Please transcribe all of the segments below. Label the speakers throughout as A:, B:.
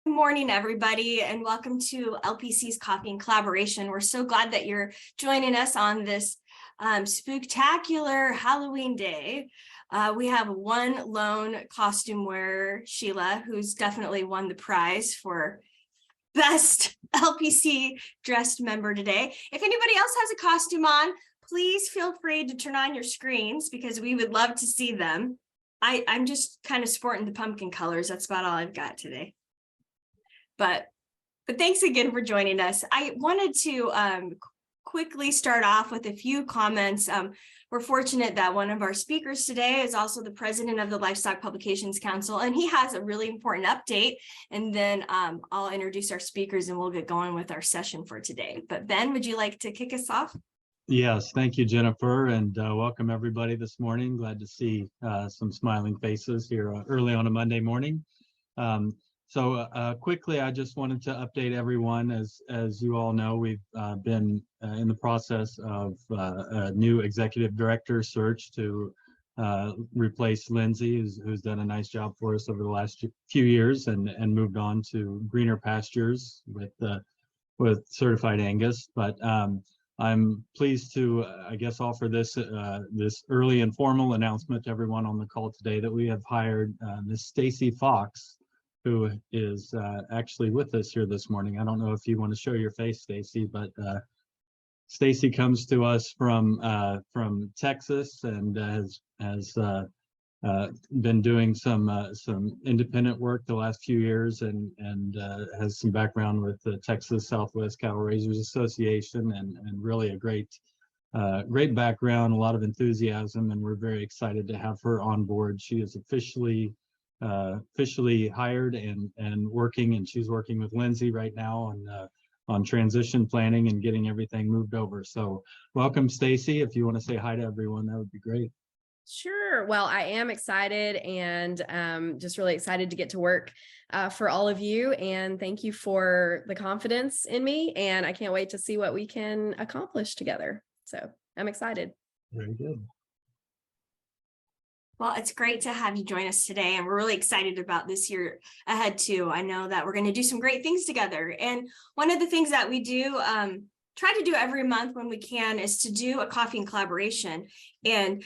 A: Good morning, everybody, and welcome to LPC's Coffee and Collaboration. We're so glad that you're joining us on this spooktacular Halloween day. We have one lone costume wearer, Sheila, who's definitely won the prize for best LPC dressed member today. If anybody else has a costume on, please feel free to turn on your screens because we would love to see them. I'm just kind of sporting the pumpkin colors. That's about all I've got today. But thanks again for joining us. I wanted to quickly start off with a few comments. We're fortunate that one of our speakers today is also the president of the Livestock Publications Council, and he has a really important update. And then I'll introduce our speakers and we'll get going with our session for today. But Ben, would you like to kick us off?
B: Yes, thank you, Jennifer, and welcome everybody this morning. Glad to see some smiling faces here early on a Monday morning. So quickly, I just wanted to update everyone. As you all know, we've been in the process of a new executive director search to replace Lindsay, who's done a nice job for us over the last few years and moved on to greener pastures with certified Angus. But I'm pleased to, I guess, offer this early and formal announcement to everyone on the call today that we have hired Miss Stacy Fox, who is actually with us here this morning. I don't know if you want to show your face, Stacy, but Stacy comes to us from Texas and has been doing some independent work the last few years and has some background with the Texas Southwest Cattle Raisers Association and really a great background, a lot of enthusiasm, and we're very excited to have her on board. She is officially hired and working, and she's working with Lindsay right now on transition planning and getting everything moved over. So welcome, Stacy. If you want to say hi to everyone, that would be great.
C: Sure. Well, I am excited and just really excited to get to work for all of you. And thank you for the confidence in me. And I can't wait to see what we can accomplish together. So I'm excited.
B: Very good.
A: Well, it's great to have you join us today, and we're really excited about this year ahead too. I know that we're going to do some great things together. And one of the things that we do, try to do every month when we can, is to do a coffee and collaboration. And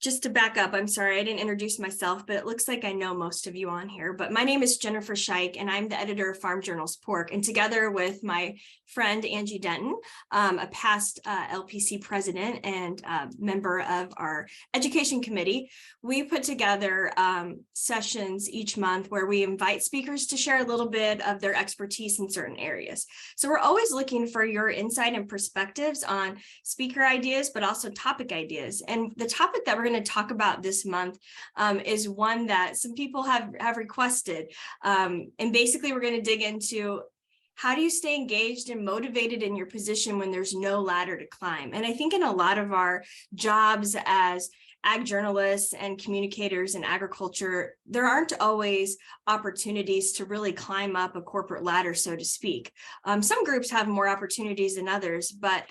A: just to back up, I'm sorry, I didn't introduce myself, but it looks like I know most of you on here. But my name is Jennifer Scheich, and I'm the editor of Farm Journal's Pork. And together with my friend Angie Denton, a past LPC president and member of our education committee, we put together sessions each month where we invite speakers to share a little bit of their expertise in certain areas. So we're always looking for your insight and perspectives on speaker ideas, but also topic ideas. And the topic that we're going to talk about this month is one that some people have requested. And basically, we're going to dig into how do you stay engaged and motivated in your position when there's no ladder to climb? And I think in a lot of our jobs as ag journalists and communicators in agriculture, there aren't always opportunities to really climb up a corporate ladder, so to speak. Some groups have more opportunities than others, but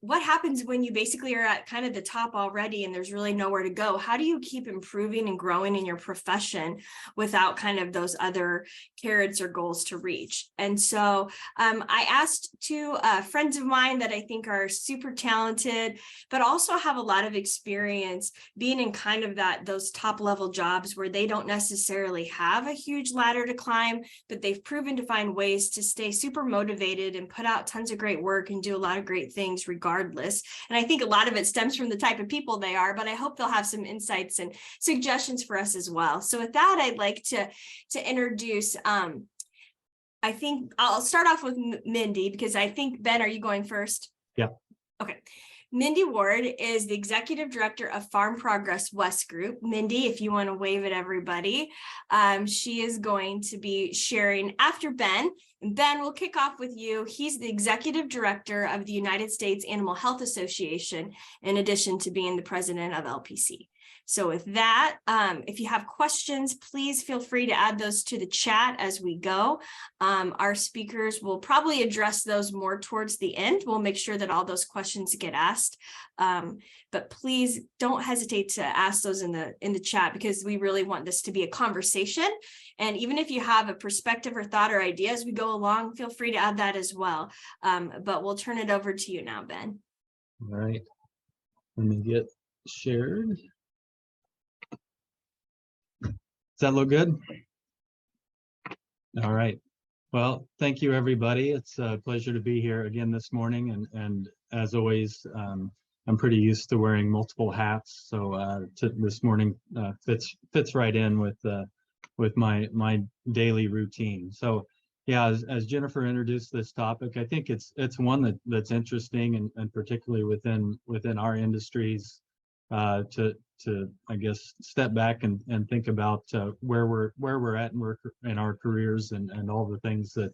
A: what happens when you basically are at kind of the top already and there's really nowhere to go? How do you keep improving and growing in your profession without kind of those other carrots or goals to reach? And so I asked two friends of mine that I think are super talented, but also have a lot of experience being in kind of those top level jobs where they don't necessarily have a huge ladder to climb, but they've proven to find ways to stay super motivated and put out tons of great work and do a lot of great things regardless. And I think a lot of it stems from the type of people they are, but I hope they'll have some insights and suggestions for us as well. So with that, I'd like to introduce, I think I'll start off with Mindy, because I think, Ben, are you going first?
B: Yeah.
A: Okay. Mindy Ward is the Executive Director of Farm Progress West Group. Mindy, if you want to wave at everybody, she is going to be sharing after Ben. Ben, we'll kick off with you. He's the Executive Director of the United States Animal Health Association, in addition to being the president of LPC. So with that, if you have questions, please feel free to add those to the chat as we go. Our speakers will probably address those more towards the end. We'll make sure that all those questions get asked. But please don't hesitate to ask those in the chat, because we really want this to be a conversation. And even if you have a perspective or thought or idea as we go along, feel free to add that as well. But we'll turn it over to you now, Ben.
B: All right. Let me get shared. Does that look good? All right. Well, thank you, everybody. It's a pleasure to be here again this morning. And as always, I'm pretty used to wearing multiple hats. So this morning fits right in with my daily routine. So yeah, as Jennifer introduced this topic, I think it's one that's interesting, and particularly within our industries, to I guess step back and think about where we're at in our careers, and all the things that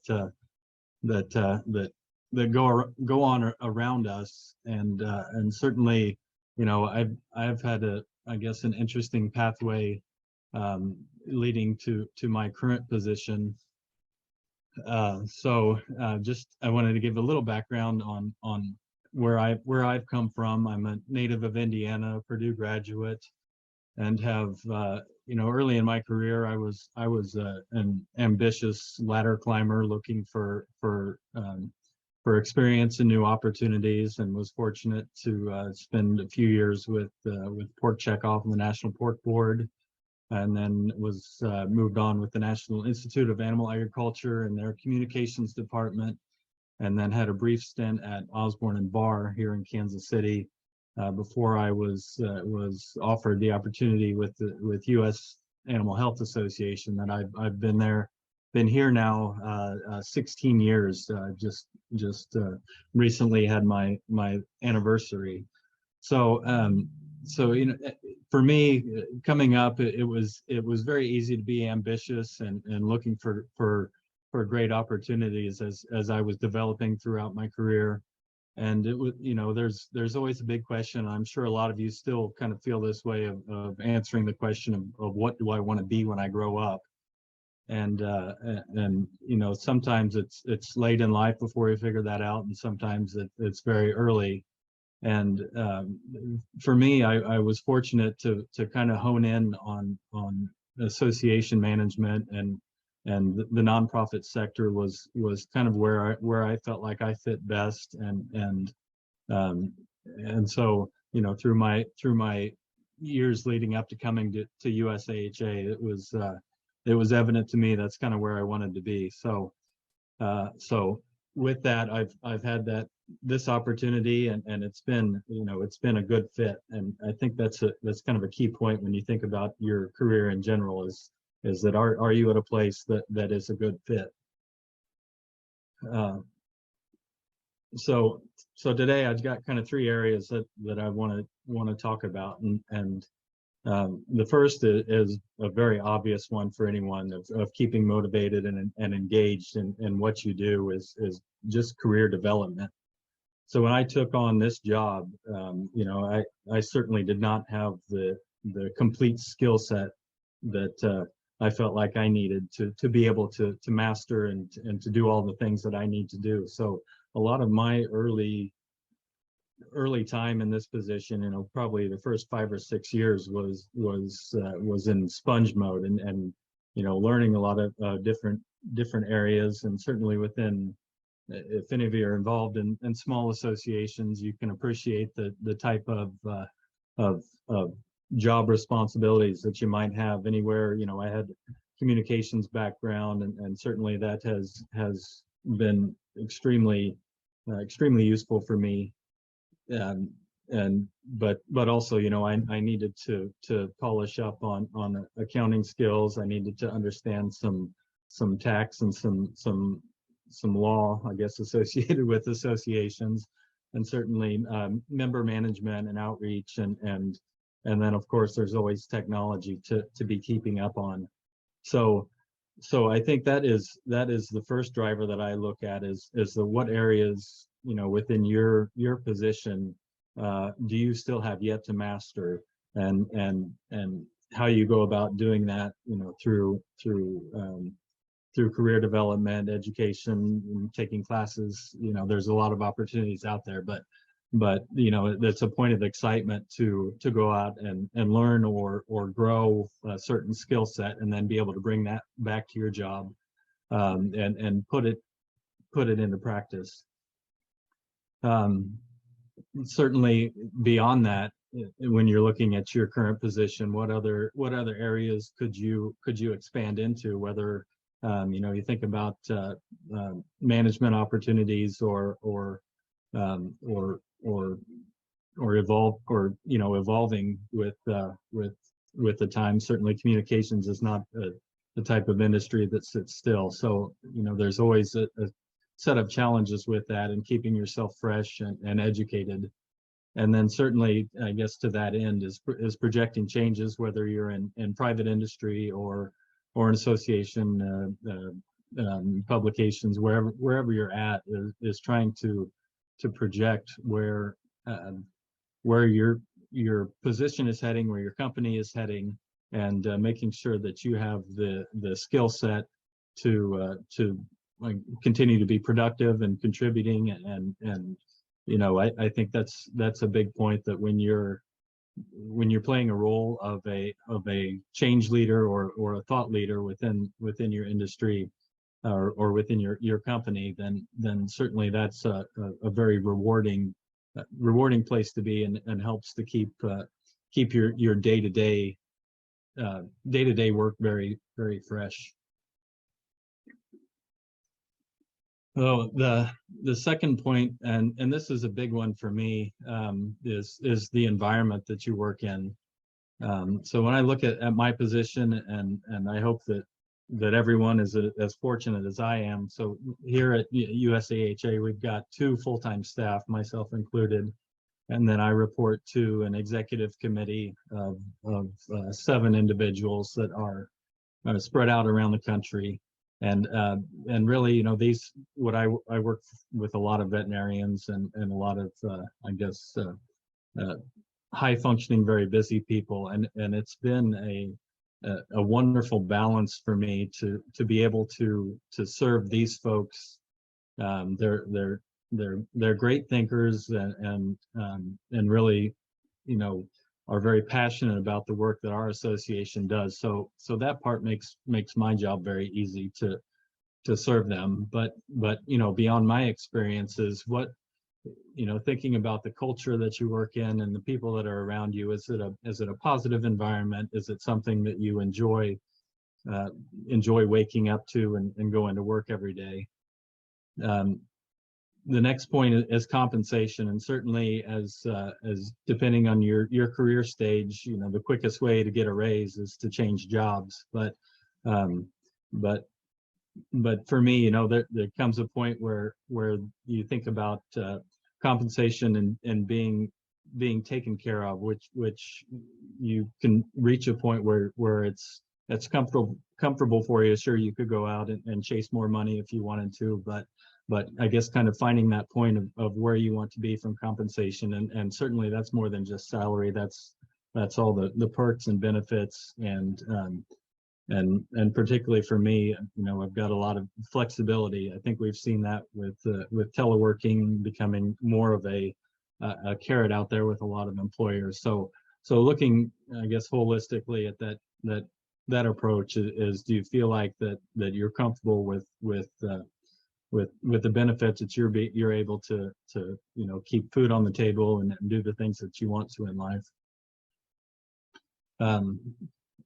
B: go on around us, and certainly, I've had I guess an interesting pathway leading to my current position. So just I wanted to give a little background on where I've come from. I'm a native of Indiana, Purdue graduate, and have early in my career I was an ambitious ladder climber looking for experience and new opportunities, and was fortunate to spend a few years with Pork Checkoff and the National Pork Board, and then was moved on with the National Institute of Animal Agriculture and their communications department, and then had a brief stint at Osborne and Barr here in Kansas City before I was offered the opportunity with U.S. Animal Health Association. That I've been here now 16 years. Just recently had my anniversary. So for me, coming up, it was very easy to be ambitious and looking for great opportunities as I was developing throughout my career. And it was, there's always a big question. I'm sure a lot of you still kind of feel this way of answering the question of what do I want to be when I grow up? And sometimes it's late in life before you figure that out, and sometimes it's very early. And for me, I was fortunate to kind of hone in on association management, and the nonprofit sector was kind of where I felt like I fit best, and so through my years leading up to coming to USAHA, it was evident to me that's kind of where I wanted to be. So with that, I've had this opportunity, and it's been a good fit. And I think that's kind of a key point when you think about your career in general, is that are you at a place that is a good fit? So today I've got kind of three areas that I want to talk about, and the first is a very obvious one for anyone of keeping motivated and engaged in what you do is just career development. So when I took on this job, I certainly did not have the complete skill set that I felt like I needed to be able to master and to do all the things that I need to do. So a lot of my early time in this position, probably the first 5 or 6 years was in sponge mode, and learning a lot of different areas. And certainly within, if any of you are involved in small associations, you can appreciate the type of job responsibilities that you might have anywhere. I had communications background, and certainly that has been extremely useful for me. But also, I needed to polish up on accounting skills. I needed to understand some tax and some law, I guess, associated with associations, and certainly member management and outreach, and then of course there's always technology to be keeping up on. So I think that is the first driver that I look at is what areas within your position do you still have yet to master, and how you go about doing that, through career development, education, and taking classes. There's a lot of opportunities out there, but it's a point of excitement to go out and learn or grow a certain skill set, and then be able to bring that back to your job, and put it into practice. Certainly beyond that, when you're looking at your current position, what other areas could you expand into, whether you think about management opportunities or evolving with the time. Certainly communications is not the type of industry that sits still, so there's always a set of challenges with that, and keeping yourself fresh and educated. And then certainly, I guess, to that end is projecting changes, whether you're in private industry or an association, publications, wherever you're at, is trying to project where your position is heading, where your company is heading, and making sure that you have the skill set to continue to be productive and contributing. And I think that's a big point, that when you're playing a role of a change leader or a thought leader within your industry, or within your company, then certainly that's a very rewarding place to be, and helps to keep your day-to-day work very, very fresh. Oh, the second point, and this is a big one for me, is the environment that you work in. So when I look at my position, and I hope that everyone is as fortunate as I am. So here at USAHA, we've got 2 full-time staff, myself included, and then I report to an executive committee of 7 individuals that are spread out around the country. And really, I work with a lot of veterinarians and a lot of, I guess, high functioning, very busy people. And it's been a wonderful balance for me to be able to serve these folks. They're great thinkers, and really, are very passionate about the work that our association does. So that part makes my job very easy to serve them. But beyond my experiences, thinking about the culture that you work in and the people that are around you, is it a positive environment? Is it something that you enjoy waking up to and going to work every day? The next point is compensation, and certainly as depending on your career stage, the quickest way to get a raise is to change jobs. But for me, there comes a point where you think about compensation and being taken care of, which you can reach a point where it's comfortable for you. Sure, you could go out and chase more money if you wanted to, but I guess kind of finding that point of where you want to be from compensation, and certainly that's more than just salary. That's all the perks and benefits, and particularly for me, I've got a lot of flexibility. I think we've seen that with teleworking becoming more of a carrot out there with a lot of employers. So looking, I guess, holistically at that approach is, do you feel like that you're comfortable with the benefits, that you're able to keep food on the table and do the things that you want to in life?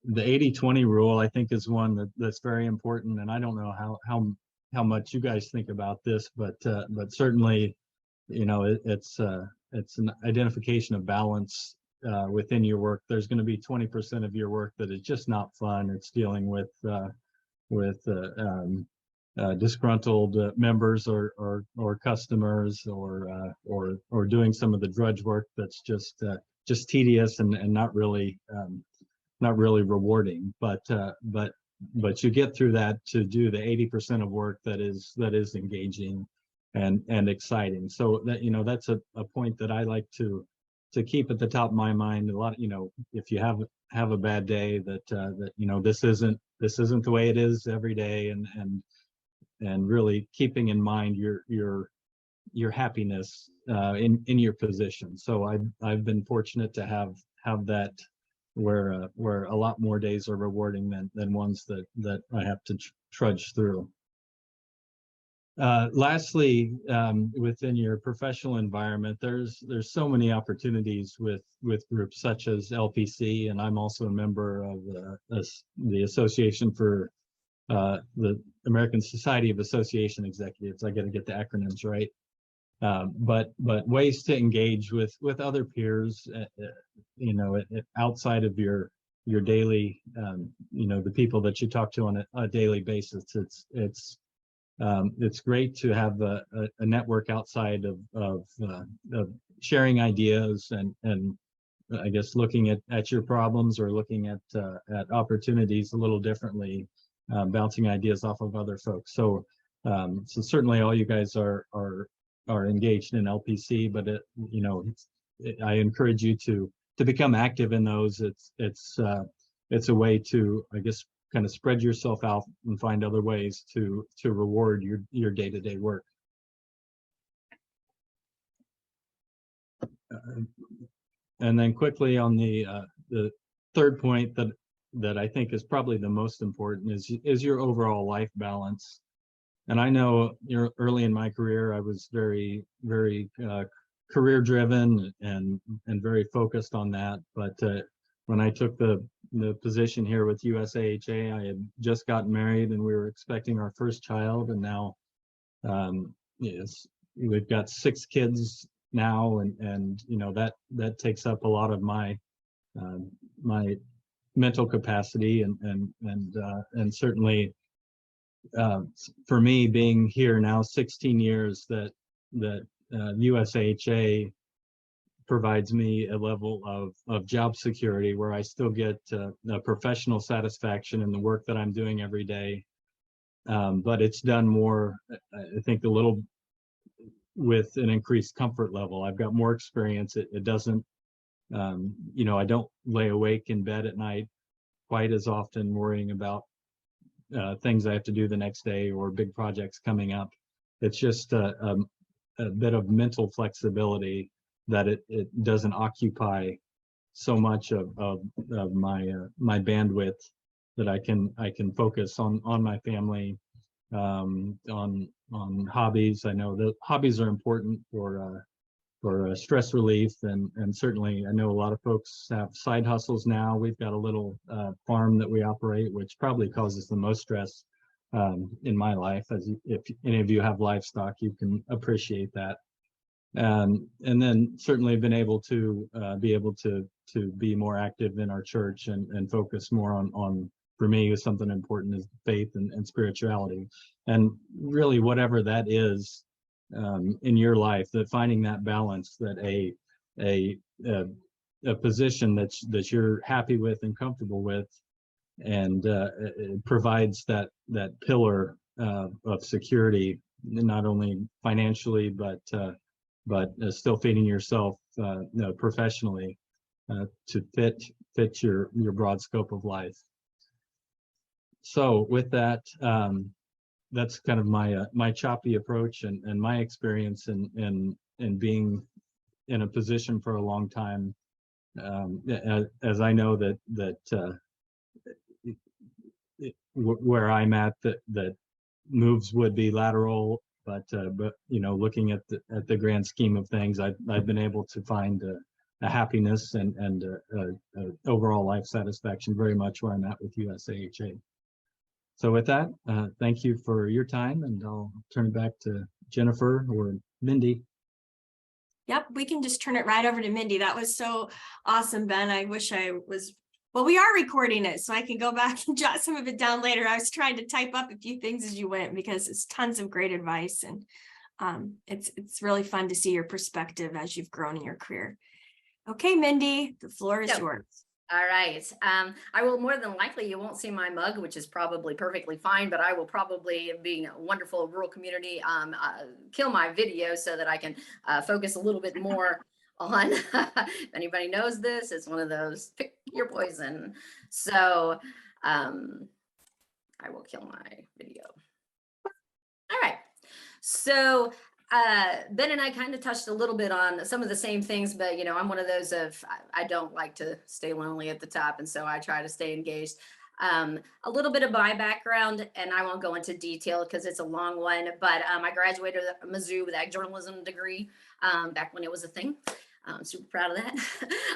B: The 80-20 rule, I think, is one that's very important, and I don't know how much you guys think about this, but certainly, it's an identification of balance within your work. There's going to be 20% of your work that is just not fun. It's dealing with disgruntled members or customers, or doing some of the drudge work that's just tedious and not really rewarding. But you get through that to do the 80% of work that is engaging and exciting. So that that's a point that I like to keep at the top of my mind a lot. If you have a bad day, that this isn't the way it is every day, and really keeping in mind your happiness in your position. So I've been fortunate to have that where a lot more days are rewarding than ones that I have to trudge through. Lastly, within your professional environment, there's so many opportunities with groups such as LPC, and I'm also a member of the Association for the American Society of Association Executives. I got to get the acronyms right. But ways to engage with other peers, outside of your daily, the people that you talk to on a daily basis. It's great to have a network outside of sharing ideas and I guess looking at your problems or looking at opportunities a little differently, bouncing ideas off of other folks. So certainly all you guys are engaged in LPC, but I encourage you to become active in those. It's a way to, I guess, kind of spread yourself out and find other ways to reward your day-to-day work. And then quickly on the third point that I think is probably the most important is your overall life balance. And I know early in my career, I was very, very career driven and very focused on that. But when I took the position here with USAHA, I had just gotten married and we were expecting our first child. And now yes, we've got 6 kids now, and that takes up a lot of my my mental capacity and certainly for me, being here now 16 years, that USAHA provides me a level of job security where I still get a professional satisfaction in the work that I'm doing every day. But it's done more, I think, a little with an increased comfort level. I've got more experience. It doesn't, I don't lay awake in bed at night quite as often worrying about things I have to do the next day or big projects coming up. It's just a bit of mental flexibility that it doesn't occupy so much of my bandwidth, that I can focus on my family, on hobbies. I know that hobbies are important for stress relief, and certainly I know a lot of folks have side hustles now. We've got a little farm that we operate, which probably causes the most stress in my life. If any of you have livestock, you can appreciate that. And then certainly been able to be more active in our church and focus more on for me, something important is faith and spirituality, and really whatever that is in your life, that finding that balance, that a position that you're happy with and comfortable with, and it provides that pillar of security, not only financially but still feeding yourself professionally to fit your broad scope of life. So with that, that's kind of my choppy approach and my experience in being in a position for a long time. As I know that where I'm at, that moves would be lateral, but looking at the grand scheme of things, I've been able to find a happiness and overall life satisfaction very much where I'm at with USAHA. So with that, thank you for your time, and I'll turn it back to Jennifer or Mindy.
A: Yep, we can just turn it right over to Mindy. That was so awesome, Ben. I wish I was, well, we are recording it, so I can go back and jot some of it down later. I was trying to type up a few things as you went, because it's tons of great advice, and it's really fun to see your perspective as you've grown in your career. Okay, Mindy, the floor is yours.
D: All right. I will more than likely, you won't see my mug, which is probably perfectly fine, but I will probably, being a wonderful rural community, kill my video so that I can focus a little bit more on, if anybody knows this, it's one of those pick your poison. So I will kill my video. All right. So Ben and I kind of touched a little bit on some of the same things, but you know, I'm one of those of I don't like to stay lonely at the top, and so I try to stay engaged. A little bit of my background, and I won't go into detail because it's a long one, but I graduated at Mizzou with a journalism degree back when it was a thing. I'm super proud of that.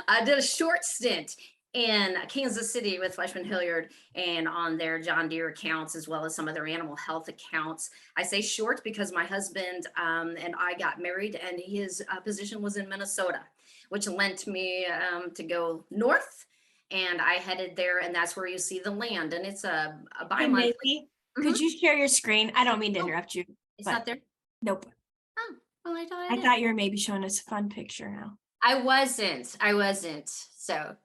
D: I did a short stint in Kansas City with Fleischman Hilliard and on their John Deere accounts, as well as some of their animal health accounts. I say short because my husband and I got married, and his position was in Minnesota, which lent me to go north. And I headed there, and that's where you see the land. And it's a
A: Hey,
D: bi-monthly.
A: Mindy, could you share your screen? I don't mean to interrupt you.
D: It's
A: but-
D: not there?
A: Nope.
D: Oh, well, I thought
A: I
D: did.
A: thought you were maybe showing us a fun picture now.
D: I wasn't. So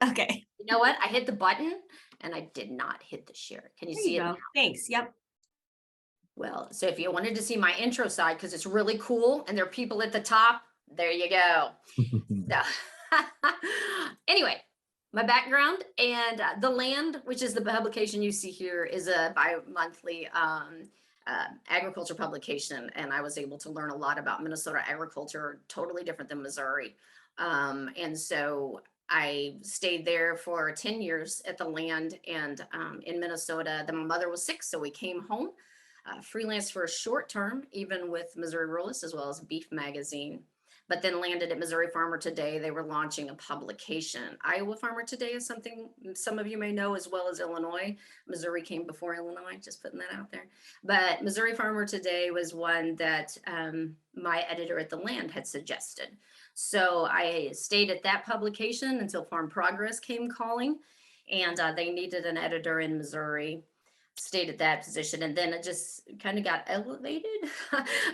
A: Okay.
D: you know what? I hit the button and I did not hit the share. Can you
A: There
D: see
A: you
D: it
A: go.
D: now?
A: Thanks. Yep.
D: Well, so if you wanted to see my intro side, because it's really cool and there are people at the top, there you go. So anyway, my background and the land, which is the publication you see here, is a bi-monthly agriculture publication. And I was able to learn a lot about Minnesota agriculture, totally different than Missouri. And so I stayed there for 10 years at the land and in Minnesota. Then my mother was sick, so we came home, freelance for a short term, even with Missouri Ruralist as well as Beef Magazine, but then landed at Missouri Farmer Today. They were launching a publication. Iowa Farmer Today is something some of you may know, as well as Illinois. Missouri came before Illinois, just putting that out there. But Missouri Farmer Today was one that my editor at the land had suggested. So I stayed at that publication until Farm Progress came calling, and they needed an editor in Missouri. Stayed at that position, and then it just kind of got elevated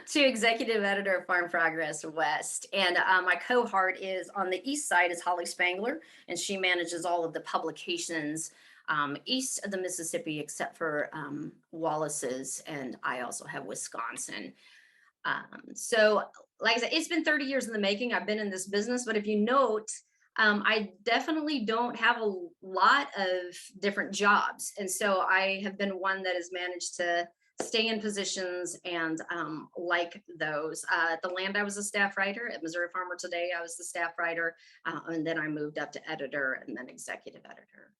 D: to executive editor of Farm Progress West. And my cohort is on the east side is Holly Spangler, and she manages all of the publications east of the Mississippi, except for Wallace's, and I also have Wisconsin. So like I said, it's been 30 years in the making. I've been in this business, but if you note, I definitely don't have a lot of different jobs. And so I have been one that has managed to stay in positions and like those. At the land, I was a staff writer. At Missouri Farmer Today, I was the staff writer. And then I moved up to editor and then executive editor.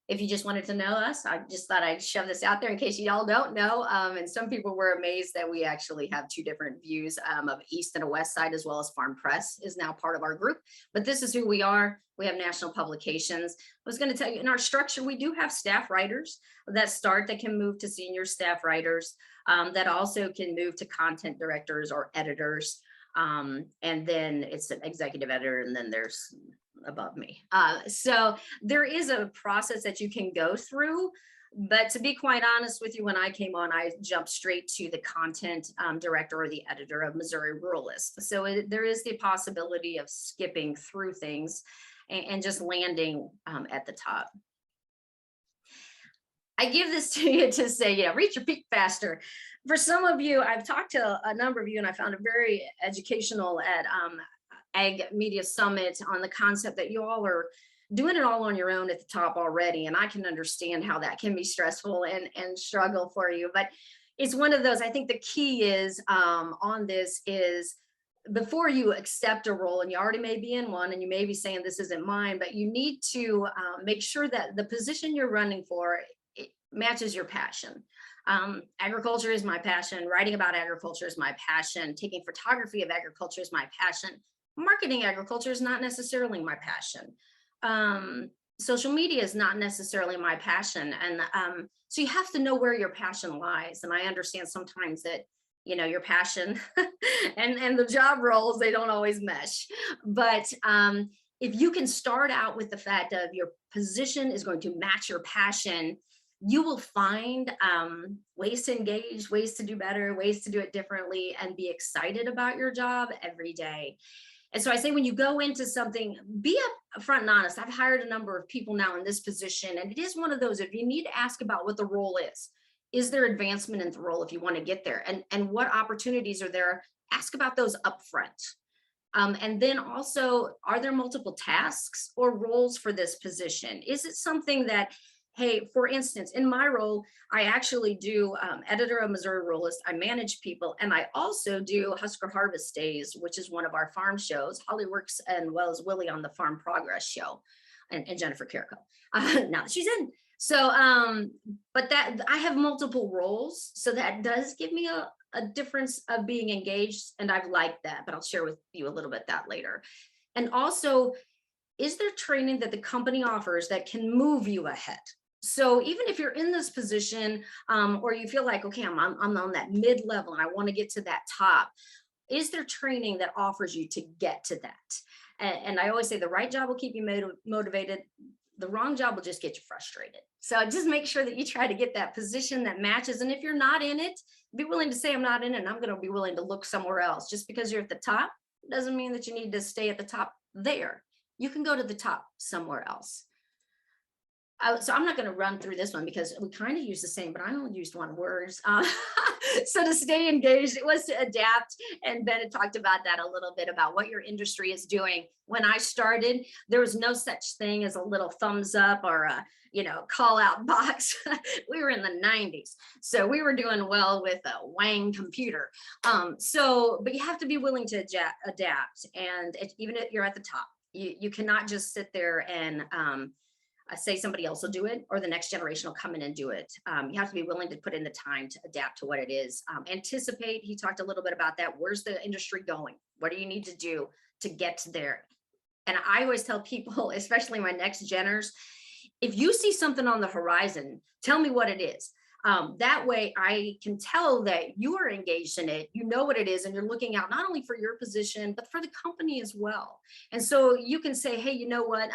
D: If you just wanted to know us, I just thought I'd shove this out there in case you all don't know. And some people were amazed that we actually have two different views of east and a west side, as well as Farm Press is now part of our group. But this is who we are. We have national publications. I was going to tell you, in our structure, we do have staff writers that can move to senior staff writers, that also can move to content directors or editors. And then it's an executive editor, and then there's above me. So there is a process that you can go through, but to be quite honest with you, when I came on, I jumped straight to the content director or the editor of Missouri Ruralist. So there is the possibility of skipping through things and just landing at the top. I give this to you to say, reach your peak faster. For some of you, I've talked to a number of you, and I found it very educational at Ag Media Summit on the concept that you all are doing it all on your own at the top already. And I can understand how that can be stressful and struggle for you. But it's one of those, I think the key is on this is before you accept a role, and you already may be in one and you may be saying this isn't mine, but you need to make sure that the position you're running for it matches your passion. Agriculture is my passion. Writing about agriculture is my passion. Taking photography of agriculture is my passion. Marketing agriculture is not necessarily my passion. Social media is not necessarily my passion. And so you have to know where your passion lies. And I understand sometimes that, your passion and the job roles, they don't always mesh. But if you can start out with the fact of your position is going to match your passion, you will find ways to engage, ways to do better, ways to do it differently, and be excited about your job every day. And so I say, when you go into something, be upfront and honest. I've hired a number of people now in this position, and it is one of those, if you need to ask about what the role is there advancement in the role if you want to get there? And what opportunities are there? Ask about those upfront. And then also, are there multiple tasks or roles for this position? Is it something that, hey, for instance, in my role, I actually do editor of Missouri Ruralist. I manage people, and I also do Husker Harvest Days, which is one of our farm shows. Holly works and well as Willie on the Farm Progress show, and Jennifer Carrico, now that she's in. So, but that I have multiple roles, so that does give me a difference of being engaged, and I've liked that, but I'll share with you a little bit that later. And also, is there training that the company offers that can move you ahead? So even if you're in this position, or you feel like, okay, I'm on that mid-level and I want to get to that top, is there training that offers you to get to that? And I always say the right job will keep you motivated. The wrong job will just get you frustrated. So just make sure that you try to get that position that matches. And if you're not in it, be willing to say, I'm not in it, and I'm going to be willing to look somewhere else. Just because you're at the top doesn't mean that you need to stay at the top there. You can go to the top somewhere else. So I'm not going to run through this one because we kind of use the same, but I only used one word. So to stay engaged, it was to adapt. And Ben had talked about that a little bit, about what your industry is doing. When I started, there was no such thing as a little thumbs up or a, call out box. We were in the 90s. So we were doing well with a Wang computer. But you have to be willing to adapt. And even if you're at the top, you cannot just sit there and say somebody else will do it, or the next generation will come in and do it. You have to be willing to put in the time to adapt to what it is. Anticipate, he talked a little bit about that. Where's the industry going? What do you need to do to get there? And I always tell people, especially my next geners, if you see something on the horizon, tell me what it is. That way I can tell that you are engaged in it, you know what it is, and you're looking out not only for your position, but for the company as well. And so you can say, hey, you know what,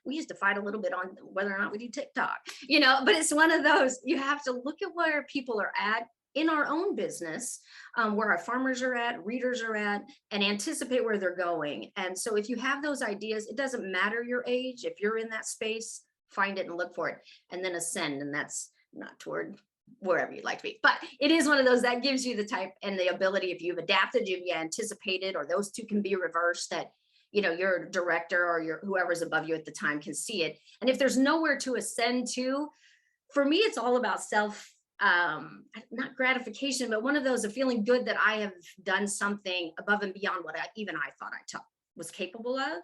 D: we used to fight a little bit on whether or not we do TikTok, but it's one of those, you have to look at where people are at in our own business, where our farmers are at, readers are at, and anticipate where they're going. And so if you have those ideas, it doesn't matter your age. If you're in that space, find it and look for it, and then ascend. And that's not toward wherever you'd like to be, but it is one of those that gives you the type and the ability, if you've adapted, you've anticipated, or those two can be reversed, that your director or your whoever's above you at the time can see it. And if there's nowhere to ascend to, for me, it's all about self, not gratification, but one of those of feeling good that I have done something above and beyond what I thought I was capable of.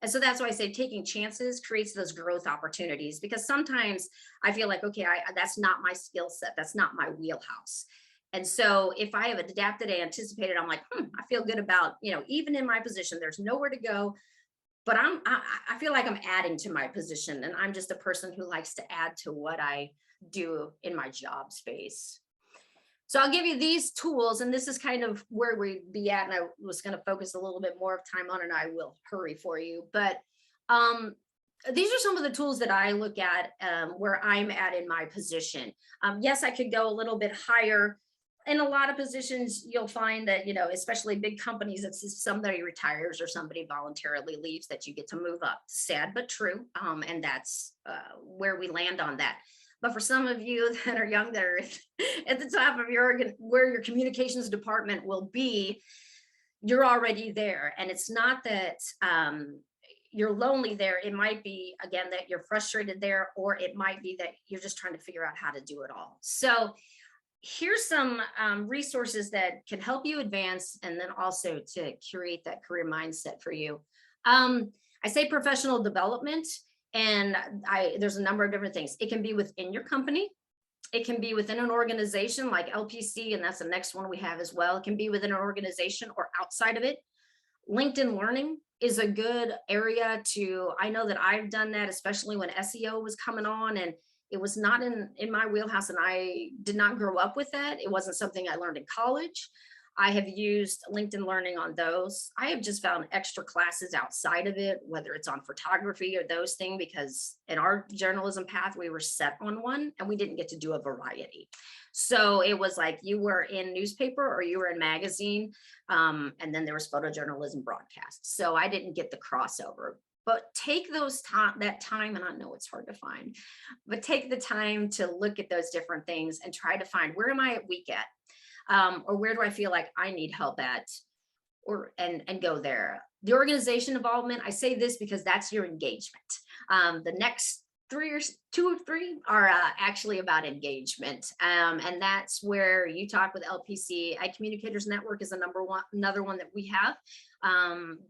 D: And so that's why I say taking chances creates those growth opportunities, because sometimes I feel like, okay, that's not my skill set. That's not my wheelhouse. And so if I have adapted and anticipated, I'm like, I feel good about, even in my position, there's nowhere to go, but I feel like I'm adding to my position, and I'm just a person who likes to add to what I do in my job space. So I'll give you these tools, and this is kind of where we'd be at, and I was going to focus a little bit more of time on it, and I will hurry for you. But these are some of the tools that I look at where I'm at in my position. Yes, I could go a little bit higher. In a lot of positions, you'll find that, especially big companies, it's somebody retires or somebody voluntarily leaves that you get to move up. Sad but true, and that's where we land on that. But for some of you that are young, that are at the top of where your communications department will be, you're already there. And it's not that you're lonely there. It might be, again, that you're frustrated there, or it might be that you're just trying to figure out how to do it all. So here's some resources that can help you advance, and then also to curate that career mindset for you. I say professional development. And there's a number of different things. It can be within your company. It can be within an organization like LPC, and that's the next one we have as well. It can be within an organization or outside of it. LinkedIn Learning is a good area I know that I've done that, especially when SEO was coming on, and it was not in my wheelhouse, and I did not grow up with that. It wasn't something I learned in college. I have used LinkedIn Learning on those. I have just found extra classes outside of it, whether it's on photography or those things, because in our journalism path, we were set on one and we didn't get to do a variety. So it was like you were in newspaper or you were in magazine, and then there was photojournalism broadcast. So I didn't get the crossover. But take that time, and I know it's hard to find, but take the time to look at those different things and try to find, where am I weak at? Or where do I feel like I need help at? and go there. The organization involvement, I say this because that's your engagement. The next 2 or 3 are actually about engagement. And that's where you talk with LPC. Communicators Network is another one that we have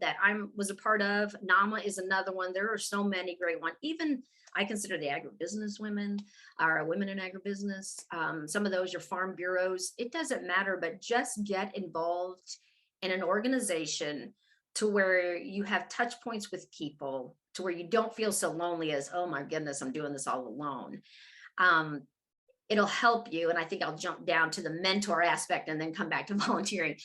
D: that I was a part of. NAMA is another one. There are so many great ones. Even I consider the agribusiness women, or women in agribusiness. Some of those, your farm bureaus. It doesn't matter, but just get involved in an organization to where you have touch points with people, to where you don't feel so lonely as, oh my goodness, I'm doing this all alone. It'll help you. And I think I'll jump down to the mentor aspect and then come back to volunteering.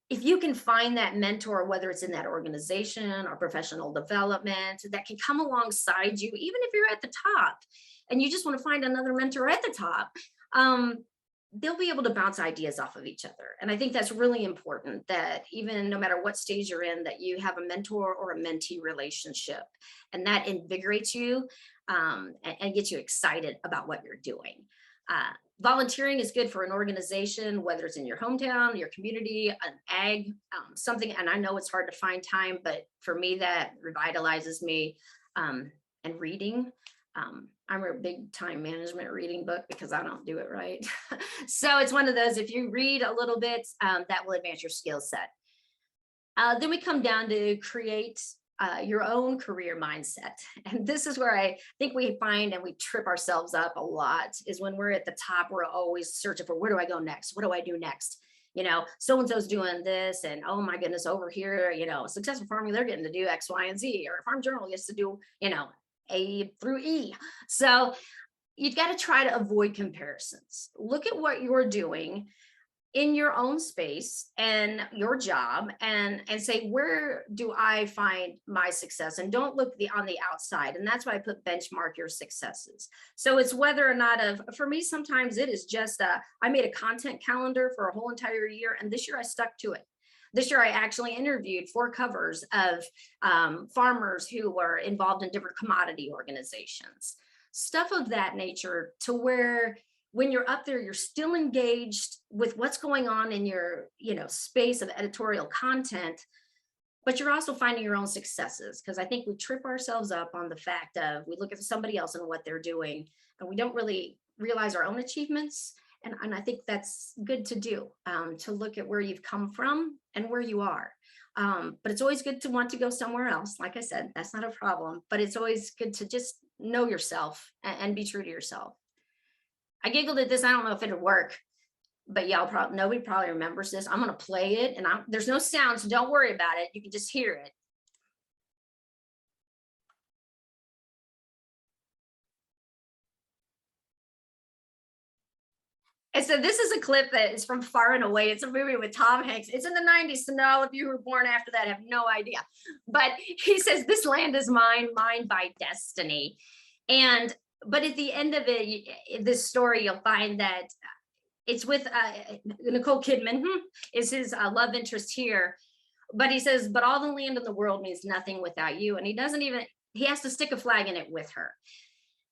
D: If you can find that mentor, whether it's in that organization or professional development, that can come alongside you, even if you're at the top and you just want to find another mentor at the top, they'll be able to bounce ideas off of each other. And I think that's really important, that even no matter what stage you're in, that you have a mentor or a mentee relationship, and that invigorates you and gets you excited about what you're doing. Volunteering is good for an organization, whether it's in your hometown, your community, an ag, something. And I know it's hard to find time, but for me, that revitalizes me. And reading. I'm a big time management reading book because I don't do it right. So it's one of those, if you read a little bit, that will advance your skill set. Then we come down to create your own career mindset. And this is where I think we find and we trip ourselves up a lot, is when we're at the top, we're always searching for, where do I go next? What do I do next? You know, so-and-so's doing this, and oh my goodness, over here, you know, Successful Farming, they're getting to do X, Y, and Z, or Farm Journal gets to do, you know, A through E. So you've got to try to avoid comparisons. Look at what you're doing in your own space and your job, and say, where do I find my success? And don't look on the outside. And that's why I put benchmark your successes. So it's whether or not for me, sometimes it is just I made a content calendar for a whole entire year, and this year I stuck to it. This year, I actually interviewed 4 covers of farmers who were involved in different commodity organizations, stuff of that nature, to where when you're up there, you're still engaged with what's going on in your, you know, space of editorial content, but you're also finding your own successes. Because I think we trip ourselves up on the fact of, we look at somebody else and what they're doing, and we don't really realize our own achievements. And I think that's good to do, to look at where you've come from and where you are. But it's always good to want to go somewhere else. Like I said, that's not a problem, but it's always good to just know yourself and be true to yourself. I giggled at this. I don't know if it'll work, but yeah, nobody probably remembers this. I'm going to play it, and there's no sound, so don't worry about it. You can just hear it. And so this is a clip that is from Far and Away. It's a movie with Tom Hanks. It's in the 90s, so all of you who were born after that have no idea. But he says, this land is mine, mine by destiny. But at the end of it, this story, you'll find that it's with Nicole Kidman is his love interest here. But he says, but all the land in the world means nothing without you. And he has to stick a flag in it with her.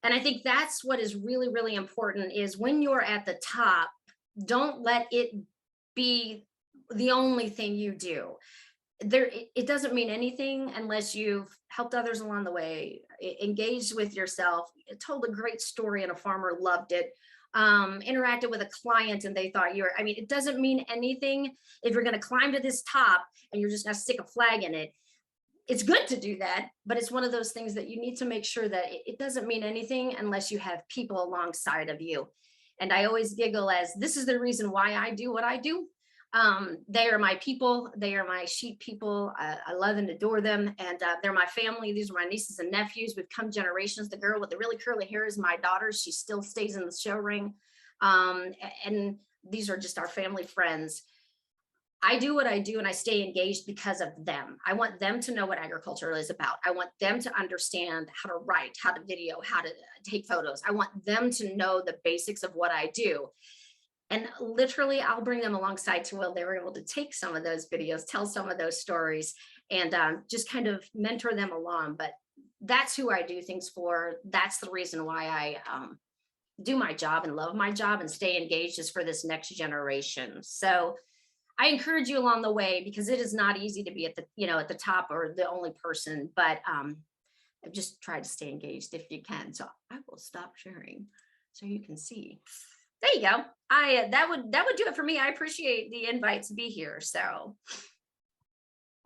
D: And I think that's what is really, really important, is when you're at the top, don't let it be the only thing you do. It doesn't mean anything unless you've helped others along the way, engaged with yourself, told a great story and a farmer loved it, interacted with a client and they thought it doesn't mean anything if you're going to climb to this top and you're just going to stick a flag in it. It's good to do that, but it's one of those things that you need to make sure that it doesn't mean anything unless you have people alongside of you. And I always giggle as, this is the reason why I do what I do. They are my people. They are my sheep people. I love and adore them. And they're my family. These are my nieces and nephews. We've come generations. The girl with the really curly hair is my daughter. She still stays in the show ring. And these are just our family friends. I do what I do and I stay engaged because of them. I want them to know what agriculture is about. I want them to understand how to write, how to video, how to take photos. I want them to know the basics of what I do. And literally, I'll bring them alongside to where they were able to take some of those videos, tell some of those stories, and just kind of mentor them along. But that's who I do things for. That's the reason why I do my job and love my job and stay engaged, is for this next generation. So I encourage you along the way, because it is not easy to be at the, at the top or the only person, but just try to stay engaged if you can. So I will stop sharing so you can see. There you go. That would do it for me. I appreciate the invite to be here. So.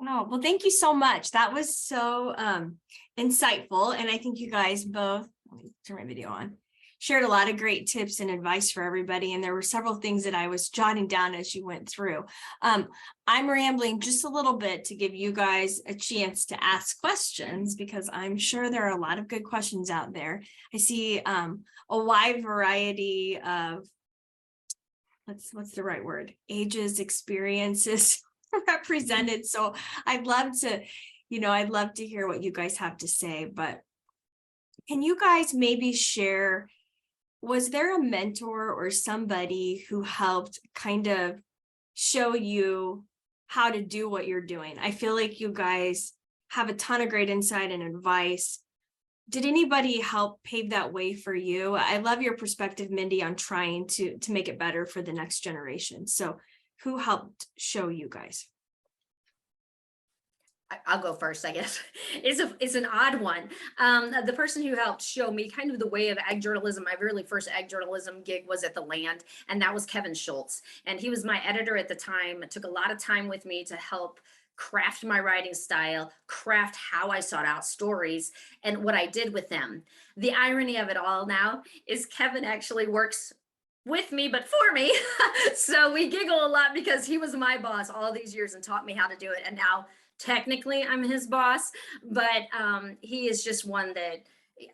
A: Oh, well, thank you so much. That was so insightful. And I think you guys both, let me turn my video on, shared a lot of great tips and advice for everybody. And there were several things that I was jotting down as you went through. I'm rambling just a little bit to give you guys a chance to ask questions, because I'm sure there are a lot of good questions out there. I see a wide variety of, what's the right word? Ages, experiences represented. So I'd love to hear what you guys have to say, but can you guys maybe share, was there a mentor or somebody who helped kind of show you how to do what you're doing? I feel like you guys have a ton of great insight and advice. Did anybody help pave that way for you? I love your perspective, Mindy, on trying to make it better for the next generation. So who helped show you guys?
D: I'll go first, I guess. It's an odd one. The person who helped show me kind of the way of ag journalism, my really first ag journalism gig was at The Land, and that was Kevin Schultz. And he was my editor at the time. It took a lot of time with me to help craft my writing style, craft how I sought out stories, and what I did with them. The irony of it all now is Kevin actually works with me, but for me. So we giggle a lot because he was my boss all these years and taught me how to do it. And now technically I'm his boss, but he is just one that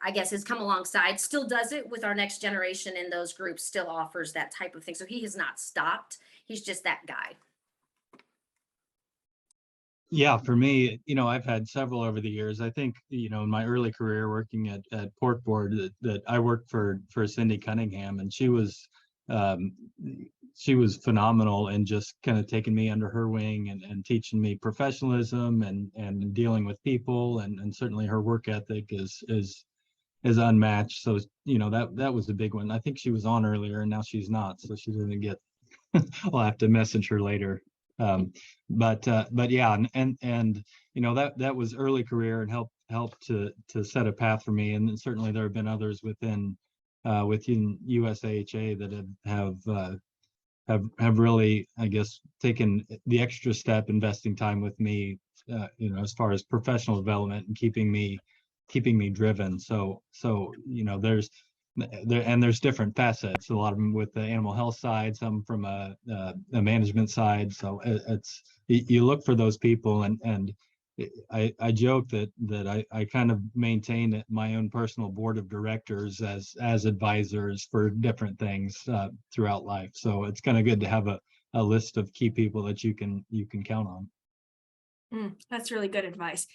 D: I guess has come alongside, still does it with our next generation in those groups, still offers that type of thing. So he has not stopped. He's just that guy.
B: Yeah, for me, I've had several over the years. I think, in my early career working at Pork Board, that I worked for Cindy Cunningham, and she was phenomenal in just kind of taking me under her wing and teaching me professionalism and dealing with people, and certainly her work ethic is unmatched. So that was a big one. I think she was on earlier and now she's not, so she doesn't get. I'll have to message her later. But yeah, and that was early career and helped to set a path for me. And certainly there have been others within USAHA that have really, I guess, taken the extra step, investing time with me, as far as professional development and keeping me driven. So there's different facets, a lot of them with the animal health side, some from a management side. So you look for those people, and I joke that I kind of maintain my own personal board of directors as advisors for different things throughout life. So it's kind of good to have a list of key people that you can count on.
A: That's really good advice.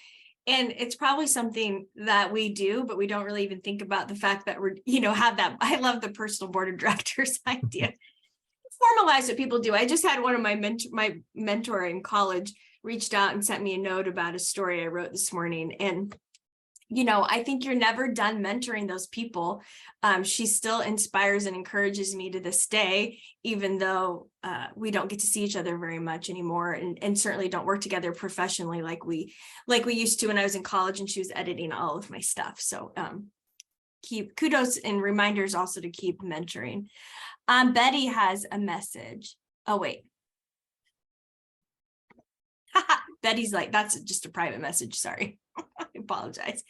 A: And it's probably something that we do, but we don't really even think about the fact that we're, have that. I love the personal board of directors idea. Formalize what people do. I just had one of my mentor in college reached out and sent me a note about a story I wrote this morning. And, I think you're never done mentoring those people. She still inspires and encourages me to this day, even though we don't get to see each other very much anymore, and certainly don't work together professionally like we used to when I was in college and she was editing all of my stuff. So keep kudos and reminders also to keep mentoring. Betty has a message. Oh, wait. Betty's like, that's just a private message. Sorry. I apologize.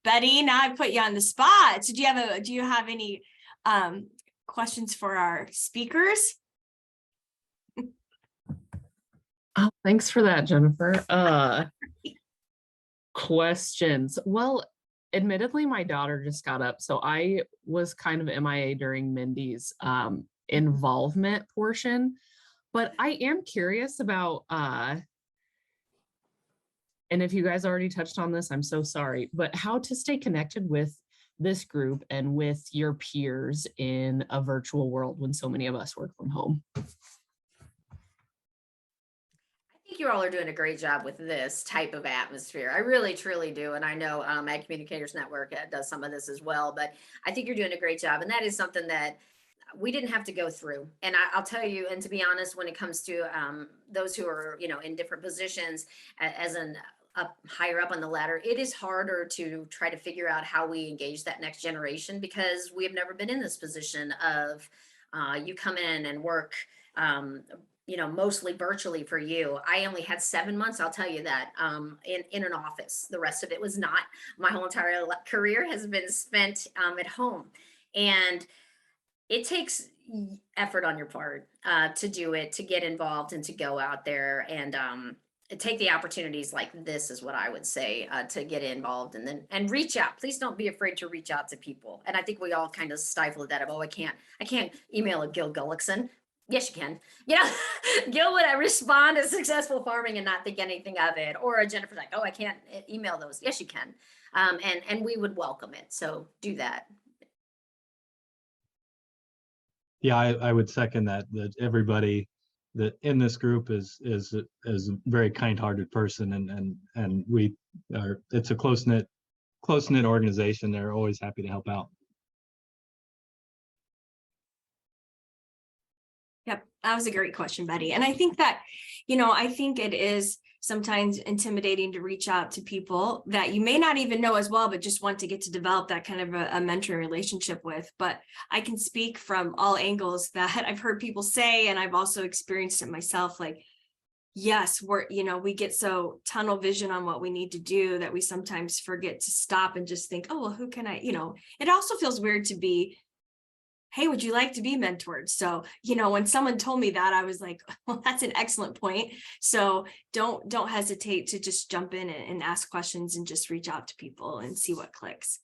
A: Betty, now I put you on the spot. So do you have any questions for our speakers?
E: Oh, thanks for that, Jennifer. Questions. Well, admittedly, my daughter just got up, so I was kind of MIA during Mindy's involvement portion, but I am curious about and if you guys already touched on this, I'm so sorry, but how to stay connected with this group and with your peers in a virtual world when so many of us work from home.
D: I think you all are doing a great job with this type of atmosphere. I really, truly do. And I know Ag Communicators Network does some of this as well, but I think you're doing a great job. And that is something that we didn't have to go through. And I'll tell you, and to be honest, when it comes to those who are, in different positions as an up higher up on the ladder, it is harder to try to figure out how we engage that next generation, because we have never been in this position of you come in and work, mostly virtually for you. I only had 7 months, I'll tell you that, in an office. The rest of it was not. My whole entire career has been spent at home. And it takes effort on your part to do it, to get involved and to go out there and take the opportunities like this is what I would say, to get involved and reach out. Please don't be afraid to reach out to people. And I think we all kind of stifle that of, oh, I can't email a Gil Gullickson. Yes, you can. Gil would respond to Successful Farming and not think anything of it. Or Jennifer's like, oh, I can't email those. Yes, you can. And we would welcome it. So do that.
B: Yeah, I would second that everybody that in this group is a very kind-hearted person, and we are, it's a close-knit organization. They're always happy to help out.
A: Yep, that was a great question, Betty. And I think that, I think it is sometimes intimidating to reach out to people that you may not even know as well, but just want to get to develop that kind of a mentoring relationship with. But I can speak from all angles that I've heard people say, and I've also experienced it myself, like, yes, we get so tunnel vision on what we need to do that we sometimes forget to stop and just think, oh, well, who can I, it also feels weird to be, hey, would you like to be mentored? So, when someone told me that, I was like, well, that's an excellent point. So don't hesitate to just jump in and ask questions and just reach out to people and see what clicks.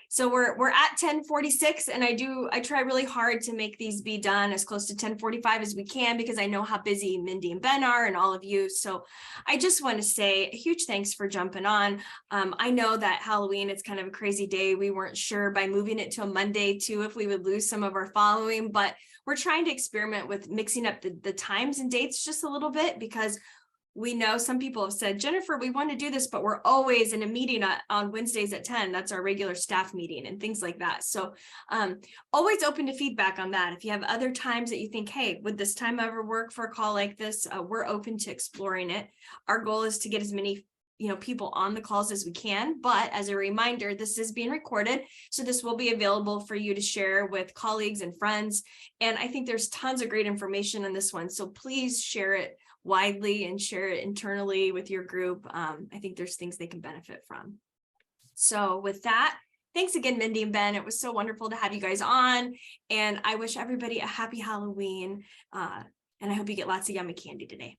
A: So we're at 10:46, and I try really hard to make these be done as close to 10:45 as we can, because I know how busy Mindy and Ben are and all of you. So I just want to say a huge thanks for jumping on. I know that Halloween, it's kind of a crazy day. We weren't sure by moving it to a Monday too if we would lose some of our following, but we're trying to experiment with mixing up the times and dates just a little bit, because we know some people have said, Jennifer, we want to do this, but we're always in a meeting on Wednesdays at 10. That's our regular staff meeting and things like that. So always open to feedback on that. If you have other times that you think, hey, would this time ever work for a call like this? We're open to exploring it. Our goal is to get as many people on the calls as we can. But as a reminder, this is being recorded. So this will be available for you to share with colleagues and friends. And I think there's tons of great information in this one. So please share it widely and share it internally with your group. I think there's things they can benefit from. So with that, thanks again, Mindy and Ben. It was so wonderful to have you guys on. And I wish everybody a happy Halloween. And I hope you get lots of yummy candy today.